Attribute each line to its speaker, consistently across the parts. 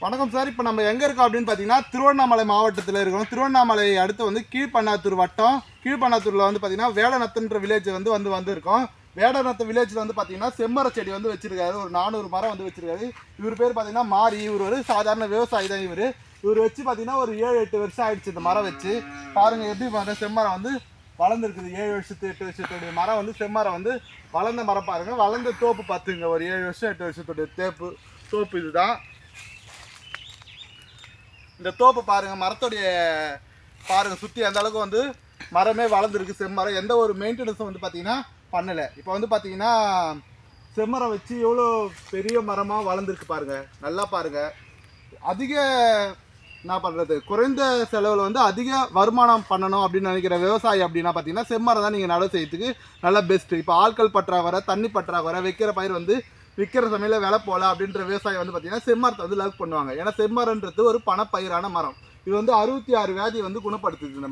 Speaker 1: வணக்கம் சார். இப்போ நம்ம எங்கே இருக்கோம் அப்படின்னு பார்த்தீங்கன்னா திருவண்ணாமலை மாவட்டத்தில் இருக்கோம். திருவண்ணாமலை அடுத்து வந்து கீழ்பண்ணாத்தூர் வட்டம். கீழ்பண்ணாத்தூரில் வந்து பார்த்தீங்கன்னா வேடநத்தன்ற வில்லேஜ் வந்திருக்கோம். வேடநத்த வில்லேஜில் வந்து பார்த்தீங்கன்னா செம்மர செடி வந்து வச்சிருக்காரு. ஒரு 400 மரம் வந்து வச்சிருக்காரு. இவர் பேர் பார்த்தீங்கன்னா மாரி. இவர் ஒரு சாதாரண விவசாயி தான். இவர் வச்சு பார்த்தீங்கன்னா ஒரு 7-8 வருஷம் ஆயிடுச்சு இந்த மரம் வச்சு. பாருங்கள் எப்படி பாருங்கள் செம்மரம் வந்து வளர்ந்துருக்குது. 7 வருஷத்து 8 வருஷத்துடைய மரம் வந்து செம்மரம் வந்து வளர்ந்த மரம் பாருங்கள். வளர்ந்த தோப்பு பார்த்துங்க. ஒரு 7 வருஷம் 8 வருஷத்துடைய தோப்பு இதுதான். இந்த தோப்பு பாருங்கள், மரத்துடைய பாருங்கள் சுற்றி அந்த அளவுக்கு வந்து மரமே வளர்ந்துருக்கு. செம்மரம் எந்த ஒரு மெயின்டெனன்ஸும் வந்து பார்த்திங்கன்னா பண்ணலை. இப்போ வந்து பார்த்திங்கன்னா செம்மரம் வச்சு எவ்வளோ பெரிய மரமாக வளர்ந்துருக்கு பாருங்கள். நல்லா பாருங்கள். அதிக என்ன பண்ணுறது, குறைந்த செலவில் வந்து அதிக வருமானம் பண்ணணும் அப்படின்னு நினைக்கிற விவசாயி அப்படின்னா பார்த்தீங்கன்னா செம்மரம் தான் நீங்கள் நடவு செய்யறதுக்கு நல்லா பெஸ்ட்டு. இப்போ ஆட்கள் பற்றாக்குறை, தண்ணி பற்றாக்குறை, வைக்கிற பயிர் வந்து விற்கிற சமையல விலை போகல அப்படின்ற விவசாயி வந்து பார்த்தீங்கன்னா செம்மரத்தை வந்து லவ் பண்ணுவாங்க. ஏன்னா செம்மரன்றது ஒரு பணப்பயிரான மரம். இது வந்து 66 வியாதியை வந்து குணப்படுத்துது. இந்த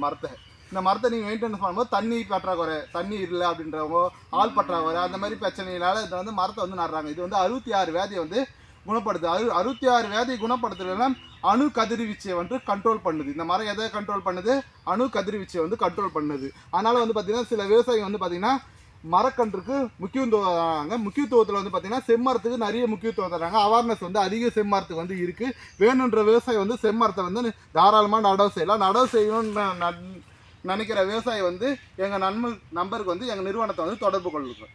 Speaker 1: மரத்தை நீங்கள் மெயின்டைன் பண்ணும்போது தண்ணி பற்றாக்குறை, தண்ணி இல்லை அப்படின்றவங்க, ஆள் பற்றாக்குறை, அந்த மாதிரி பிரச்சனையினால இதை வந்து மரத்தை வந்து நடுறாங்க. இது வந்து 66 வியாதியை வந்து குணப்படுத்துது. 66 வியாதியை குணப்படுத்துறதுனா அணு கதிர்வீச்சை வந்து கண்ட்ரோல் பண்ணுது. இந்த மரம் எதை கண்ட்ரோல் பண்ணுது? அணு கதிர்வீச்சை வந்து கண்ட்ரோல் பண்ணுது. அதனால் வந்து பார்த்திங்கன்னா சில விவசாயிகள் வந்து பார்த்திங்கன்னா மரக்கன்றுக்கு முக்கியத்துவத்தில் வந்து பார்த்திங்கன்னா செம்மரத்துக்கு நிறைய முக்கியத்துவம் தராங்க. அவேர்னஸ் வந்து அதிக செம்மரத்துக்கு வந்து இருக்குது. வேணுன்ற விவசாயி வந்து செம்மரத்தை வந்து தாராளமாக நடவு செய்யலாம். நடவு செய்யணும்னு நினைக்கிற விவசாயி வந்து எங்கள் நம்பருக்கு வந்து எங்கள் நிறுவனத்தை வந்து தொடர்பு கொள்ளுங்க.